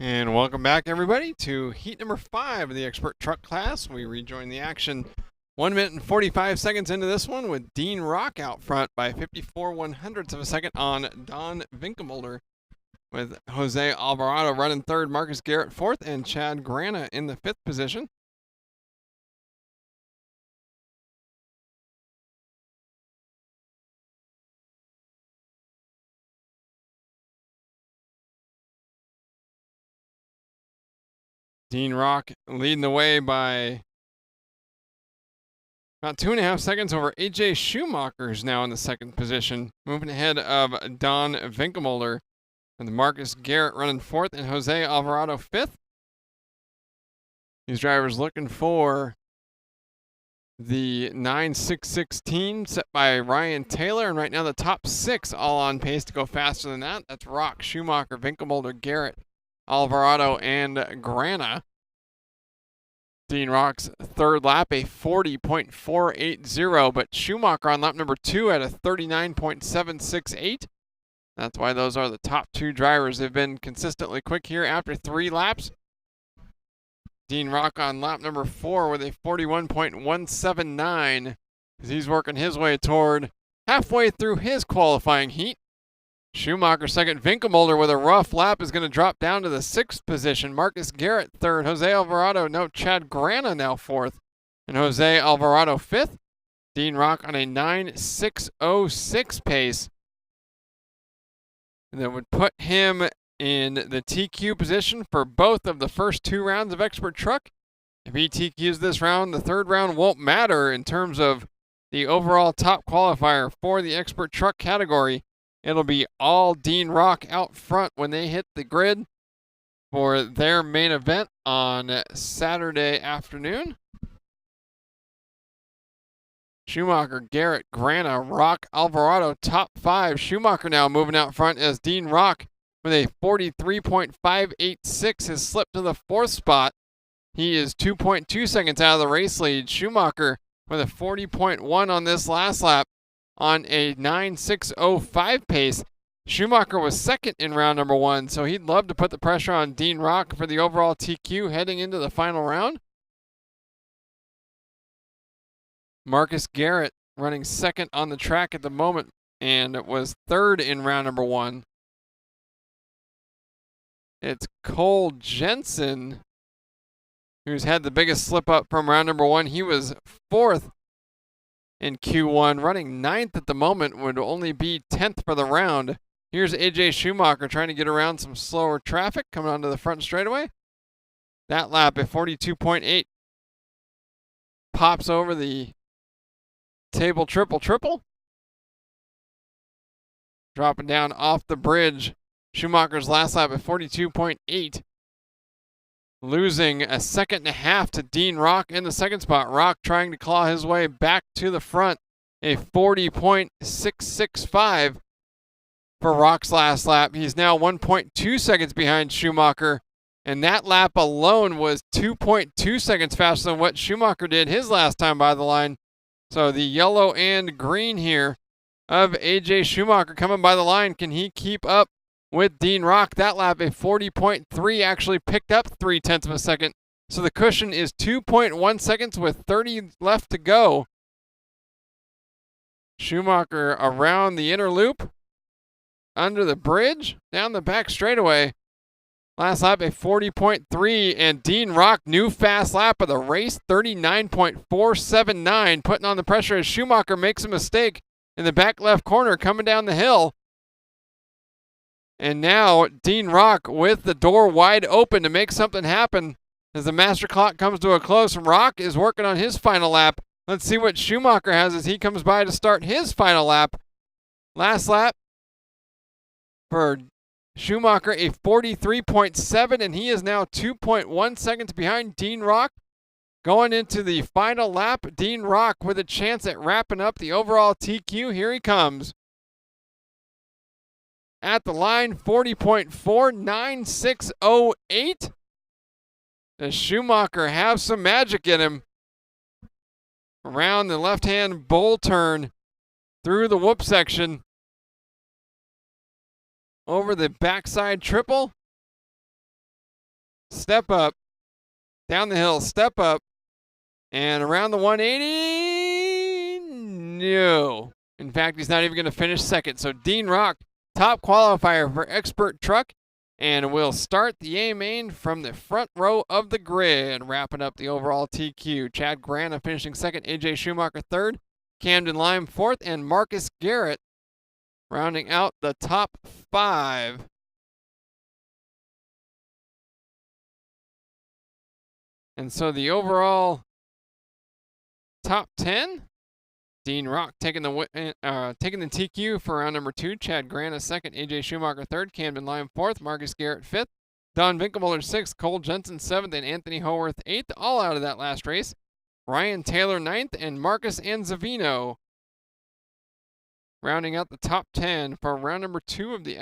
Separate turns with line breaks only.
And welcome back, everybody, to heat number 5 of the Expert Truck class. We rejoin the action 1 minute and 45 seconds into this one with Dean Rock out front by 54 100ths of a second on Don Vinkelmulder, with Jose Alvarado running third, Marcus Garrett fourth, and Chad Grana in the fifth position. Dean Rock leading the way by about 2.5 seconds over AJ Schumacher, who's now in the second position, moving ahead of Don Vinkelmulder, and Marcus Garrett running fourth and Jose Alvarado fifth. These drivers looking for the 9.616 set by Ryan Taylor, and right now the top 6 all on pace to go faster than that. That's Rock, Schumacher, Vinkelmulder, Garrett, Alvarado, and Grana. Dean Rock's third lap, a 40.480, but Schumacher on lap number 2 at a 39.768. That's why those are the top 2 drivers. They've been consistently quick here after 3 laps. Dean Rock on lap number 4 with a 41.179 as he's working his way toward halfway through his qualifying heat. Schumacher second, Vinkelmulder with a rough lap is going to drop down to the 6th position. Marcus Garrett third, Jose Alvarado, Chad Grana now 4th, and Jose Alvarado 5th. Dean Rock on a 9.606 pace. And that would put him in the TQ position for both of the first 2 rounds of Expert Truck. If he TQs this round, the third round won't matter in terms of the overall top qualifier for the Expert Truck category. It'll be all Dean Rock out front when they hit the grid for their main event on Saturday afternoon. Schumacher, Garrett, Grana, Rock, Alvarado, top 5. Schumacher now moving out front as Dean Rock with a 43.586 has slipped to the 4th spot. He is 2.2 seconds out of the race lead. Schumacher with a 40.1 on this last lap on a 9.605 pace. Schumacher was second in round number 1, so he'd love to put the pressure on Dean Rock for the overall TQ heading into the final round. Marcus Garrett running second on the track at the moment and was third in round number 1. It's Cole Jensen who's had the biggest slip up from round number 1. He was 4th in Q1, running 9th at the moment, would only be 10th for the round. Here's AJ Schumacher trying to get around some slower traffic coming onto the front straightaway. That lap at 42.8 pops over the table triple. Dropping down off the bridge. Schumacher's last lap at 42.8. Losing a 1.5 seconds to Dean Rock in the second spot. Rock trying to claw his way back to the front. A 40.665 for Rock's last lap. He's now 1.2 seconds behind Schumacher. And that lap alone was 2.2 seconds faster than what Schumacher did his last time by the line. So the yellow and green here of AJ Schumacher coming by the line. Can he keep up with Dean Rock? That lap, a 40.3, actually picked up 0.3 of a second. So the cushion is 2.1 seconds with 30 left to go. Schumacher around the inner loop, under the bridge, down the back straightaway. Last lap, a 40.3, and Dean Rock, new fast lap of the race, 39.479, putting on the pressure as Schumacher makes a mistake in the back left corner coming down the hill. And now Dean Rock with the door wide open to make something happen as the master clock comes to a close. Rock is working on his final lap. Let's see what Schumacher has as he comes by to start his final lap. Last lap for Schumacher, a 43.7, and he is now 2.1 seconds behind Dean Rock. Going into the final lap, Dean Rock with a chance at wrapping up the overall TQ. Here he comes. At the line, 40.49608. Does Schumacher have some magic in him? Around the left-hand bowl turn, through the whoop section, over the backside triple. step up, down the hill, step up, and around the 180, no. In fact, he's not even going to finish second. So Dean Rock, top qualifier for Expert Truck, and we'll start the A-Main from the front row of the grid, wrapping up the overall TQ. Chad Grana finishing second, AJ Schumacher third, Camden Lime fourth, and Marcus Garrett rounding out the top 5. And so the overall top 10, Dean Rock taking the TQ for round number 2. Chad Grana second, AJ Schumacher third, Camden Lime fourth, Marcus Garrett fifth, Don Winkelmuller sixth, Cole Jensen seventh, and Anthony Howarth eighth, all out of that last race. Ryan Taylor ninth, and Marcus Anzavino rounding out the top 10 for round number 2 of the